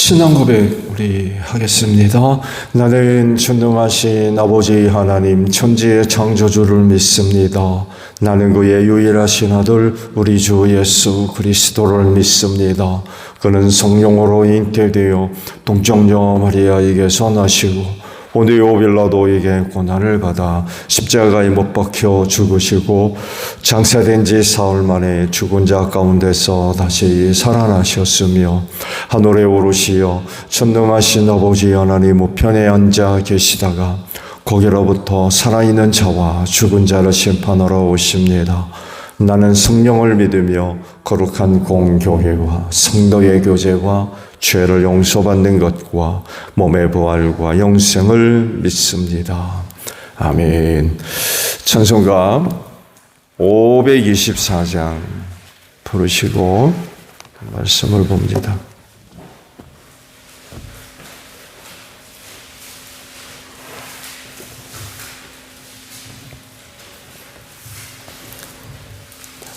신앙 고백 우리 하겠습니다. 나는 전능하신 아버지 하나님 천지의 창조주를 믿습니다. 나는 그의 유일하신 아들 우리 주 예수 그리스도를 믿습니다. 그는 성령으로 잉태되어 동정녀 마리아에게서 나시고 본디오 빌라도에게 고난을 받아 십자가에 못 박혀 죽으시고 장사된 지 사흘 만에 죽은 자 가운데서 다시 살아나셨으며 하늘에 오르시어 전능하신 아버지 하나님 우편에 앉아 계시다가 거기로부터 살아있는 자와 죽은 자를 심판하러 오십니다. 나는 성령을 믿으며 거룩한 공교회와 성도의 교제와 죄를 용서받는 것과 몸의 부활과 영생을 믿습니다. 아멘. 찬송가 524장 부르시고 말씀을 봅니다.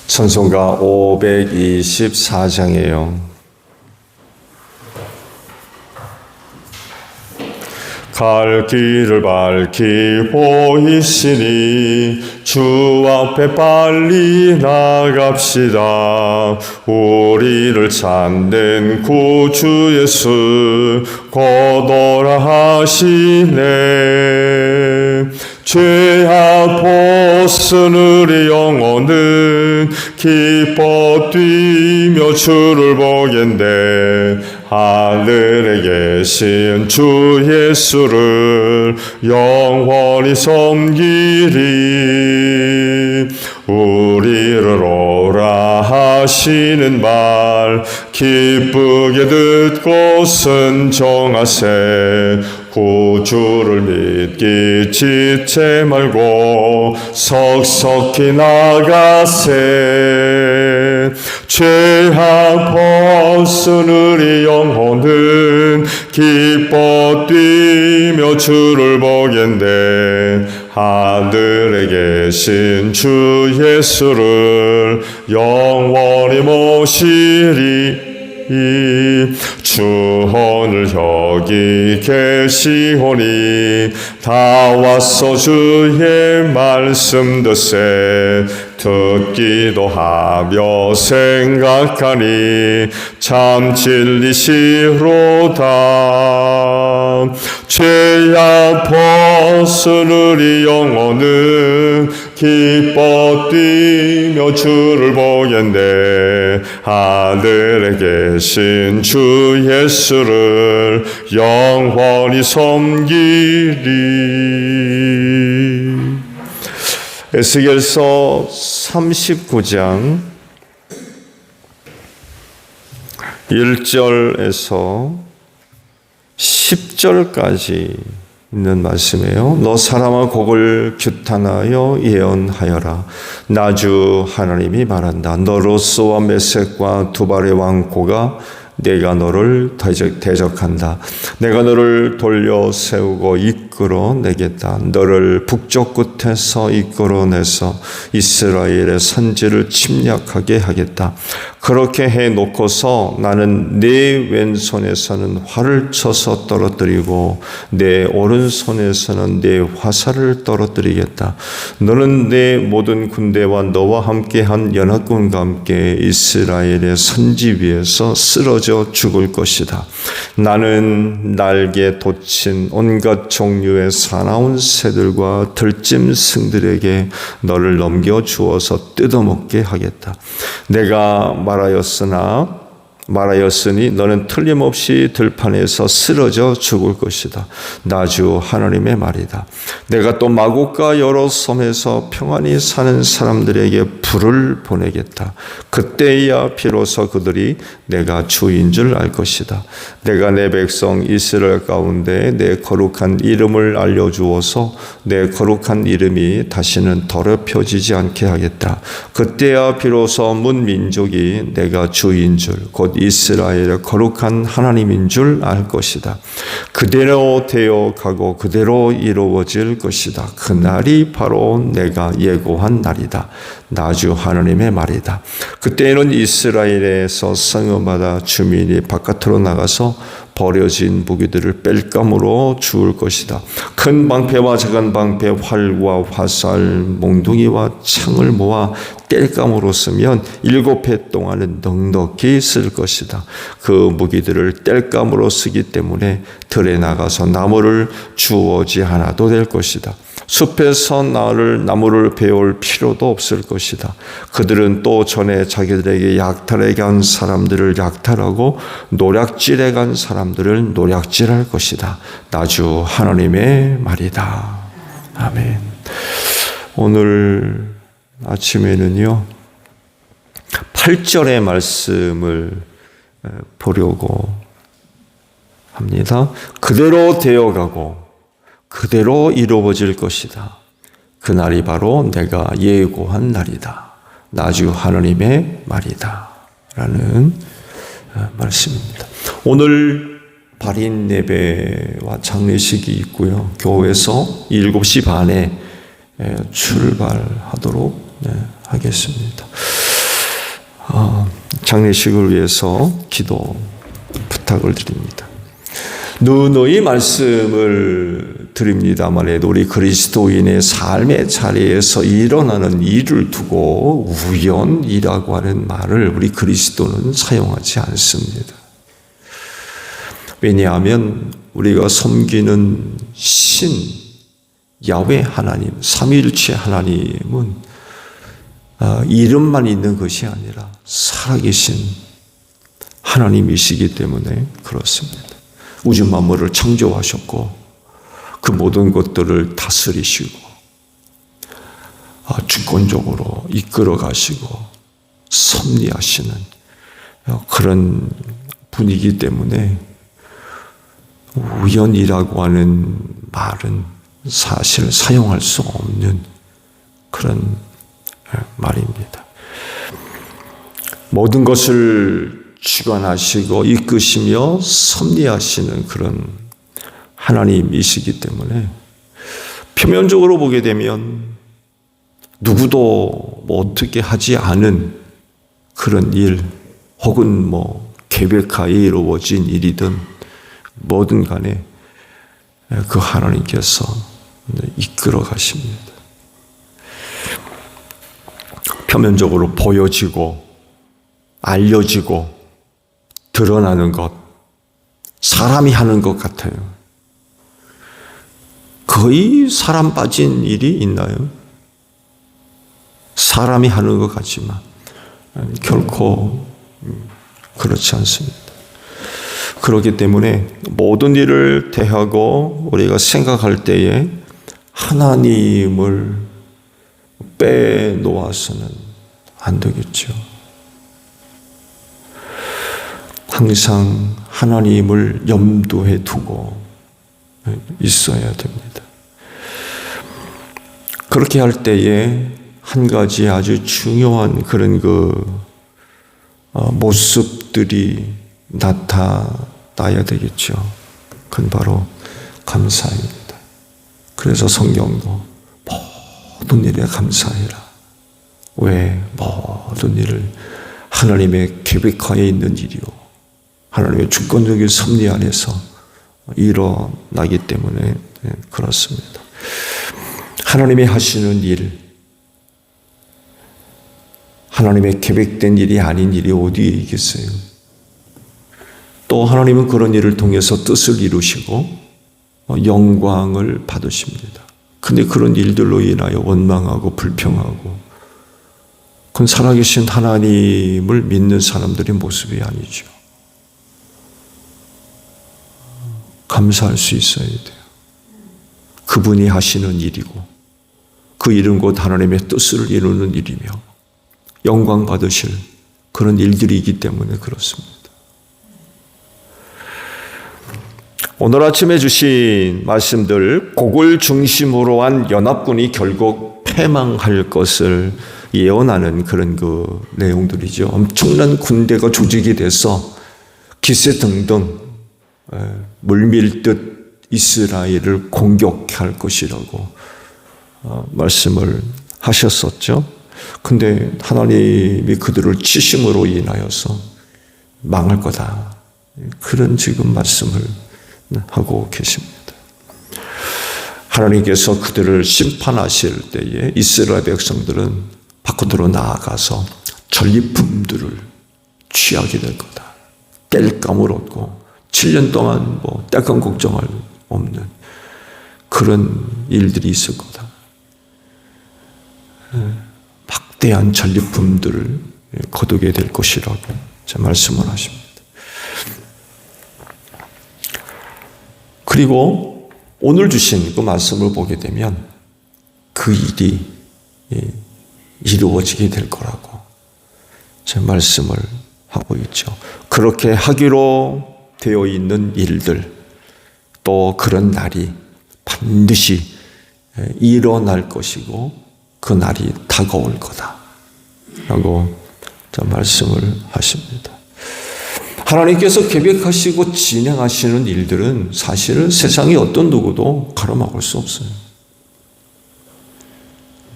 찬송가 524장이에요. 갈 길을 밝히 보이시니 주 앞에 빨리 나갑시다. 우리를 찾는 구주 예수 곧 오라 하시네. 죄악 벗은 우리 영혼은 기뻐 뛰며 주를 보겠네. 하늘에 계신 주 예수를 영원히 섬기리. 우리를 오라 하시는 말 기쁘게 듣고 순종하세. 구주를 믿기 지체 말고 석석히 나가세. 죄악 벗은 우리 영혼은 기뻐 뛰며 주를 보겠네. 하늘에 계신 주 예수를 영원히 모시리. 주 오늘 여기 계시오니 다 왔어 주의 말씀 듣세. 듣기도 하며 생각하니 참 진리시로다. 죄악 벗은 우리 영혼은 기뻐 뛰며 주를 보겠네. 하늘에 계신 주 예수를 영원히 섬기리. 에스겔서 39장 1절에서 10절까지 있는 말씀이에요. 너 사람아 곡을 규탄하여 예언하여라. 나 주 하나님이 말한다. 너로서와 메섹과 두발의 왕 고가 내가 너를 대적한다. 내가 너를 돌려 세우고 이끌어내겠다. 너를 북쪽 끝에서 이끌어내서 이스라엘의 산지를 침략하게 하겠다. 그렇게 해놓고서 나는 내 왼손에서는 활을 쳐서 떨어뜨리고 내 오른손에서는 내 화살을 떨어뜨리겠다. 너는 내 모든 군대와 너와 함께한 연합군과 함께 이스라엘의 산지 위에서 쓰러져 죽을 것이다. 나는 날개 돋친 온갖 종류의 사나운 새들과 들짐승들에게 너를 넘겨주어서 뜯어먹게 하겠다. 내가 말하였으니 너는 틀림없이 들판에서 쓰러져 죽을 것이다. 나 주 하나님의 말이다. 내가 또 마곡과 여러 섬에서 평안히 사는 사람들에게 불을 보내겠다. 그때야 비로소 그들이 내가 주인 줄 알 것이다. 내가 내 백성 이스라엘 가운데 내 거룩한 이름을 알려주어서 내 거룩한 이름이 다시는 더럽혀지지 않게 하겠다. 그때야 비로소 문 민족이 내가 주인 줄 곧 이스라엘의 거룩한 하나님인 줄 알 것이다. 그대로 되어가고 그대로 이루어질 것이다. 그날이 바로 내가 예고한 날이다. 나 주 하나님의 말이다. 그때에는 이스라엘에서 성읍마다 주민이 바깥으로 나가서 버려진 무기들을 뺄감으로 죽을 것이다. 큰 방패와 작은 방패, 활과 화살, 몽둥이와 창을 모아 뗄감으로 쓰면 7해 동안은 넉넉히 쓸 것이다. 그 무기들을 뗄감으로 쓰기 때문에 들에 나가서 나무를 주워지 않아도 될 것이다. 숲에서 나무를 베올 필요도 없을 것이다. 그들은 또 전에 자기들에게 약탈해 간 사람들을 약탈하고 노략질해 간 사람들을 노략질할 것이다. 나 주 하나님의 말이다. 아멘. 오늘 아침에는요, 8절의 말씀을 보려고 합니다. 그대로 되어가고 그대로 이루어질 것이다. 그날이 바로 내가 예고한 날이다. 나주 하나님의 말이다. 라는 말씀입니다. 오늘 발인 예배와 장례식이 있고요. 교회에서 7시 반에 출발하도록 하겠습니다. 장례식을 위해서 기도 부탁을 드립니다. 누누이 말씀을 드립니다만 우리 그리스도인의 삶의 자리에서 일어나는 일을 두고 우연이라고 하는 말을 우리 그리스도는 사용하지 않습니다. 왜냐하면 우리가 섬기는 신 야훼 하나님, 삼위일체 하나님은 이름만 있는 것이 아니라 살아계신 하나님이시기 때문에 그렇습니다. 우주 만물을 창조하셨고 그 모든 것들을 다스리시고 주권적으로 이끌어 가시고 섭리하시는 그런 분이기 때문에 우연이라고 하는 말은 사실 사용할 수 없는 그런 말입니다. 모든 것을 주관하시고 이끄시며 섭리하시는 그런 하나님이시기 때문에 표면적으로 보게 되면 누구도 어떻게 하지 않은 그런 일 혹은 계획하에 이루어진 일이든 뭐든 간에 그 하나님께서 이끌어 가십니다. 표면적으로 보여지고 알려지고 드러나는 것, 사람이 하는 것 같아요. 거의 사람 빠진 일이 있나요? 사람이 하는 것 같지만 결코 그렇지 않습니다. 그렇기 때문에 모든 일을 대하고 우리가 생각할 때에 하나님을 빼놓아서는 안 되겠죠. 항상 하나님을 염두에 두고 있어야 됩니다. 그렇게 할 때에 한 가지 아주 중요한 그런 모습들이 나타나야 되겠죠. 그건 바로 감사입니다. 그래서 성경도 모든 일에 감사해라. 왜? 모든 일을 하나님의 계획하에 있는 일이요. 하나님의 주권적인 섭리 안에서 일어나기 때문에 그렇습니다. 하나님이 하시는 일, 하나님의 계획된 일이 아닌 일이 어디에 있겠어요? 또 하나님은 그런 일을 통해서 뜻을 이루시고 영광을 받으십니다. 근데 그런 일들로 인하여 원망하고 불평하고 그건 살아계신 하나님을 믿는 사람들의 모습이 아니죠. 감사할 수 있어야 돼요. 그분이 하시는 일이고 그 일은 곧 하나님의 뜻을 이루는 일이며 영광 받으실 그런 일들이기 때문에 그렇습니다. 오늘 아침에 주신 말씀들, 곡을 중심으로 한 연합군이 결국 패망할 것을 예언하는 그런 내용들이죠. 엄청난 군대가 조직이 돼서 기세등등 물밀듯 이스라엘을 공격할 것이라고 말씀을 하셨었죠. 근데 하나님이 그들을 치심으로 인하여서 망할 거다. 그런 지금 말씀을 하고 계십니다. 하나님께서 그들을 심판하실 때에 이스라엘 백성들은 밖으로 나아가서 전리품들을 취하게 될 거다. 땔감을 얻고 7년 동안 떼감 걱정할 없는 그런 일들이 있을 거다. 막대한 전리품들을 거두게 될 것이라고 말씀을 하십니다. 그리고 오늘 주신 그 말씀을 보게 되면 그 일이 이루어지게 될 거라고 말씀을 하고 있죠. 그렇게 하기로 되어 있는 일들, 또 그런 날이 반드시 일어날 것이고 그 날이 다가올 거다 라고 말씀을 하십니다. 하나님께서 계획하시고 진행하시는 일들은 사실은 세상의 어떤 누구도 가로막을 수 없어요.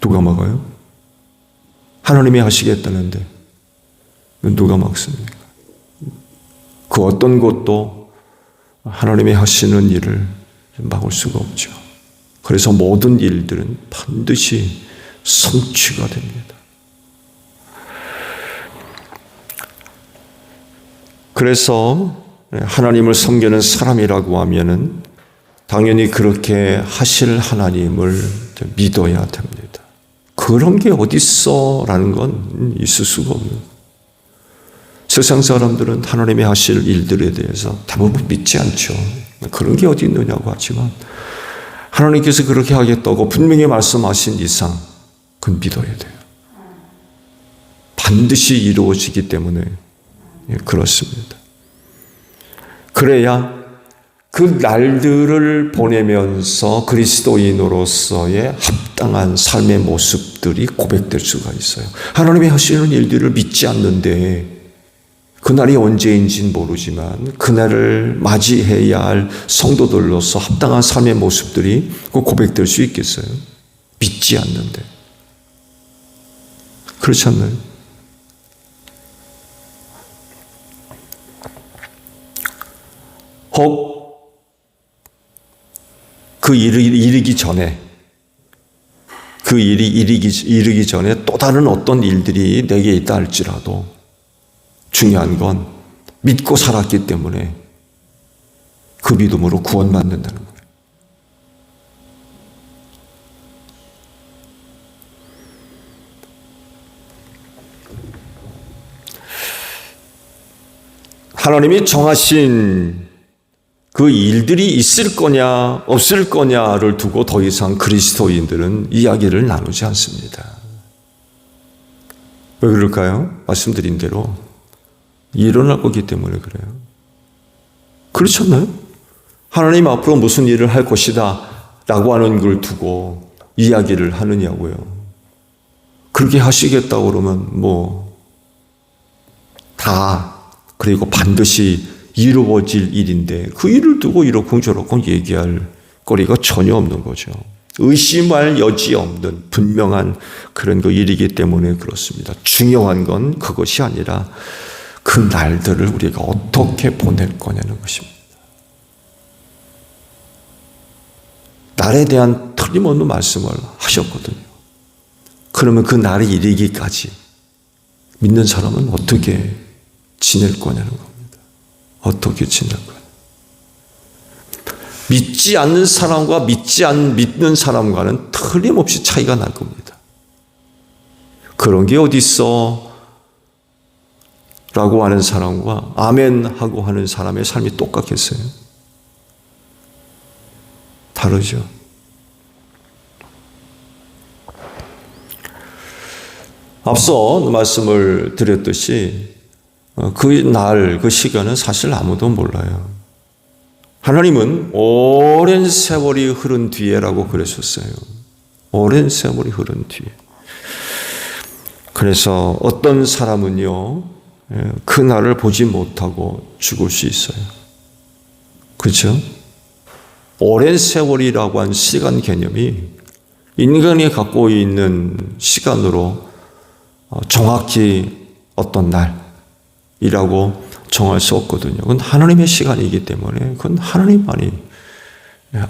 누가 막아요? 하나님이 하시겠다는데 누가 막습니까? 그 어떤 것도 하나님이 하시는 일을 막을 수가 없죠. 그래서 모든 일들은 반드시 성취가 됩니다. 그래서 하나님을 섬기는 사람이라고 하면은 당연히 그렇게 하실 하나님을 믿어야 됩니다. 그런 게 어디 있어라는 건 있을 수가 없는. 세상 사람들은 하나님이 하실 일들에 대해서 대부분 믿지 않죠. 그런 게 어디 있느냐고 하지만 하나님께서 그렇게 하겠다고 분명히 말씀하신 이상 그건 믿어야 돼요. 반드시 이루어지기 때문에 그렇습니다. 그래야 그 날들을 보내면서 그리스도인으로서의 합당한 삶의 모습들이 고백될 수가 있어요. 하나님이 하시는 일들을 믿지 않는데 그날이 언제인지는 모르지만 그날을 맞이해야 할 성도들로서 합당한 삶의 모습들이 고백될 수 있겠어요? 믿지 않는데. 그렇지 않나요? 혹 그 일이 이르기 전에 그 일이 이르기 전에 또 다른 어떤 일들이 내게 있다 할지라도 중요한 건 믿고 살았기 때문에 그 믿음으로 구원받는다는 거예요. 하나님이 정하신 그 일들이 있을 거냐 없을 거냐를 두고 더 이상 그리스도인들은 이야기를 나누지 않습니다. 왜 그럴까요? 말씀드린 대로 일어날 거기 때문에 그래요. 그렇지 않나요? 하나님 앞으로 무슨 일을 할 것이다 라고 하는 걸 두고 이야기를 하느냐고요. 그렇게 하시겠다고 그러면 그리고 반드시 이루어질 일인데 그 일을 두고 이렇고 저렇고 얘기할 거리가 전혀 없는 거죠. 의심할 여지 없는 분명한 그런 그 일이기 때문에 그렇습니다. 중요한 건 그것이 아니라 그 날들을 우리가 어떻게 보낼 거냐는 것입니다. 날에 대한 틀림없는 말씀을 하셨거든요. 그러면 그 날이 이르기까지 믿는 사람은 어떻게 지낼 거냐는 겁니다. 어떻게 지낼 거냐. 믿지 않는 사람과 믿는 사람과는 틀림없이 차이가 날 겁니다. 그런 게 어디 있어? 라고 하는 사람과 아멘 하고 하는 사람의 삶이 똑같겠어요? 다르죠. 앞서 말씀을 드렸듯이 그 날, 그 시간은 사실 아무도 몰라요. 하나님은 오랜 세월이 흐른 뒤에라고 그러셨어요. 오랜 세월이 흐른 뒤에. 그래서 어떤 사람은요, 그 날을 보지 못하고 죽을 수 있어요. 그렇죠? 오랜 세월이라고 한 시간 개념이 인간이 갖고 있는 시간으로 정확히 어떤 날이라고 정할 수 없거든요. 그건 하나님의 시간이기 때문에 그건 하나님만이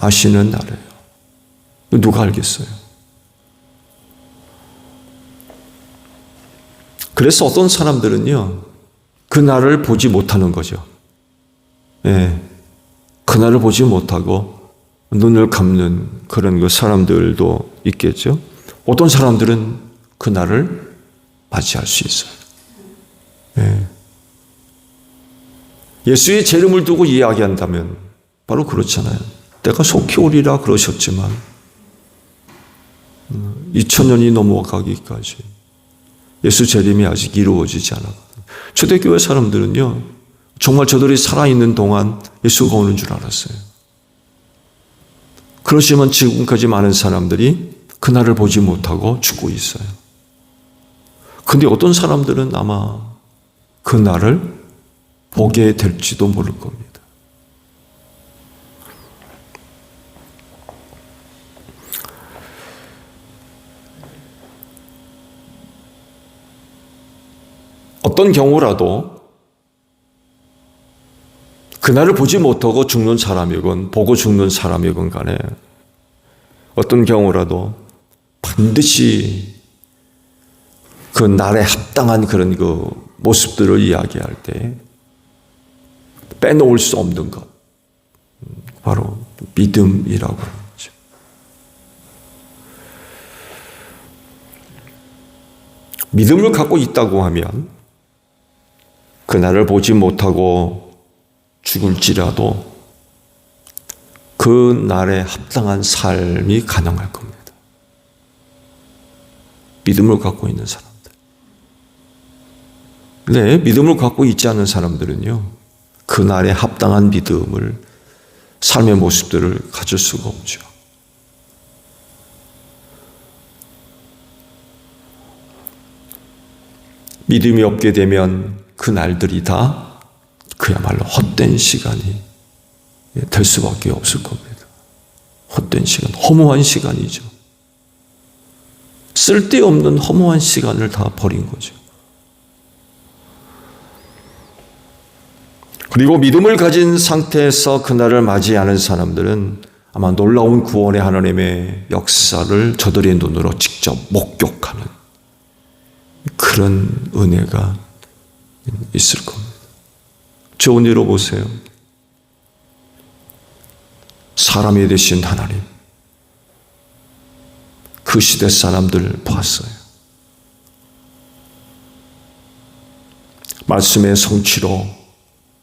아시는 날이에요. 누가 알겠어요? 그래서 어떤 사람들은요, 그 날을 보지 못하는 거죠. 예, 그 날을 보지 못하고 눈을 감는 그런 그 사람들도 있겠죠. 어떤 사람들은 그 날을 맞이할 수 있어요. 예. 예수의 재림을 두고 이야기한다면 바로 그렇잖아요. 때가 속히 오리라 그러셨지만 2000년이 넘어가기까지 예수 재림이 아직 이루어지지 않았거든요. 초대교회 사람들은요, 정말 저들이 살아있는 동안 예수가 오는 줄 알았어요. 그렇지만 지금까지 많은 사람들이 그날을 보지 못하고 죽고 있어요. 근데 어떤 사람들은 아마 그날을 보게 될지도 모를 겁니다. 어떤 경우라도 그날을 보지 못하고 죽는 사람이건 보고 죽는 사람이건 간에 어떤 경우라도 반드시 그 날에 합당한 그런 그 모습들을 이야기할 때 빼놓을 수 없는 것, 바로 믿음이라고 하죠. 믿음을 갖고 있다고 하면 그날을 보지 못하고 죽을지라도 그 날에 합당한 삶이 가능할 겁니다. 믿음을 갖고 있는 사람들. 네, 믿음을 갖고 있지 않은 사람들은요, 그 날에 합당한 믿음을, 삶의 모습들을 가질 수가 없죠. 믿음이 없게 되면 그 날들이 다 그야말로 헛된 시간이 될 수밖에 없을 겁니다. 헛된 시간, 허무한 시간이죠. 쓸데없는 허무한 시간을 다 버린 거죠. 그리고 믿음을 가진 상태에서 그날을 맞이하는 사람들은 아마 놀라운 구원의 하나님의 역사를 저들의 눈으로 직접 목격하는 그런 은혜가 있을 겁니다. 좋은 예로 보세요. 사람이 되신 하나님, 그 시대 사람들 봤어요. 말씀의 성취로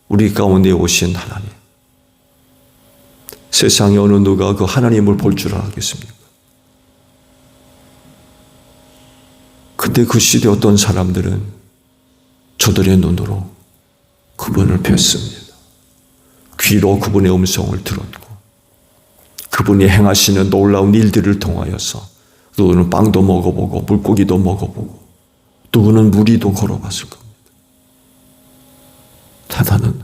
우리 가운데 오신 하나님. 세상에 어느 누가 그 하나님을 볼 줄 알겠습니까? 근데 그 시대 어떤 사람들은 저들의 눈으로 그분을 뵀습니다. 귀로 그분의 음성을 들었고 그분이 행하시는 놀라운 일들을 통하여서 누구는 빵도 먹어보고 물고기도 먹어보고 누구는 무리도 걸어봤을 겁니다. 대단한.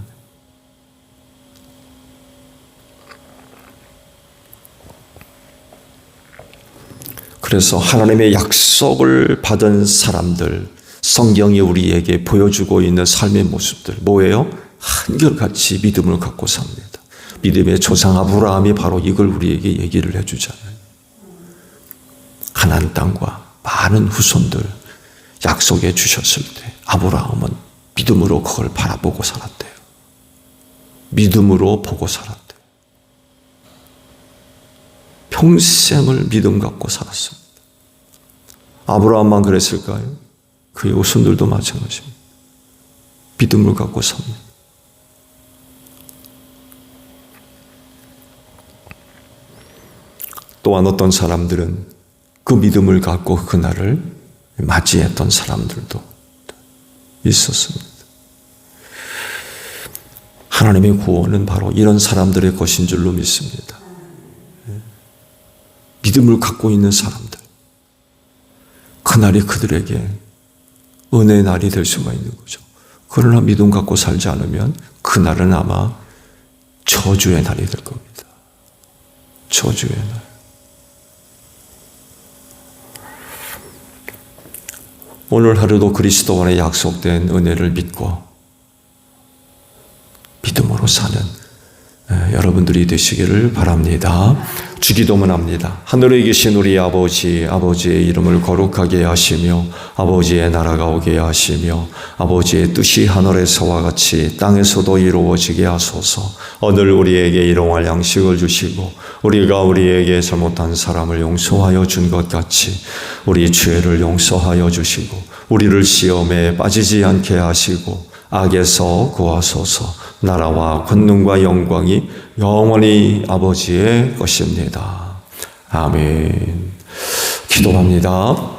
그래서 하나님의 약속을 받은 사람들, 성경이 우리에게 보여주고 있는 삶의 모습들 뭐예요? 한결같이 믿음을 갖고 삽니다. 믿음의 조상 아브라함이 바로 이걸 우리에게 얘기를 해주잖아요. 가나안 땅과 많은 후손들 약속해 주셨을 때 아브라함은 믿음으로 그걸 바라보고 살았대요. 믿음으로 보고 살았대요. 평생을 믿음 갖고 살았습니다. 아브라함만 그랬을까요? 그의 후손들도 마찬가지입니다. 믿음을 갖고 삽니다. 또한 어떤 사람들은 그 믿음을 갖고 그날을 맞이했던 사람들도 있었습니다. 하나님의 구원은 바로 이런 사람들의 것인 줄로 믿습니다. 믿음을 갖고 있는 사람들, 그날이 그들에게 은혜의 날이 될 수가 있는 거죠. 그러나 믿음 갖고 살지 않으면 그날은 아마 저주의 날이 될 겁니다. 저주의 날. 오늘 하루도 그리스도 안에 약속된 은혜를 믿고 믿음으로 사는 여러분들이 되시기를 바랍니다. 주기도문 합니다. 하늘에 계신 우리 아버지, 아버지의 이름을 거룩하게 하시며 아버지의 나라가 오게 하시며 아버지의 뜻이 하늘에서와 같이 땅에서도 이루어지게 하소서. 오늘 우리에게 일용할 양식을 주시고 우리가 우리에게 잘못한 사람을 용서하여 준 것 같이 우리 죄를 용서하여 주시고 우리를 시험에 빠지지 않게 하시고 악에서 구하소서. 나라와 권능과 영광이 영원히 아버지의 것입니다. 아멘. 기도합니다.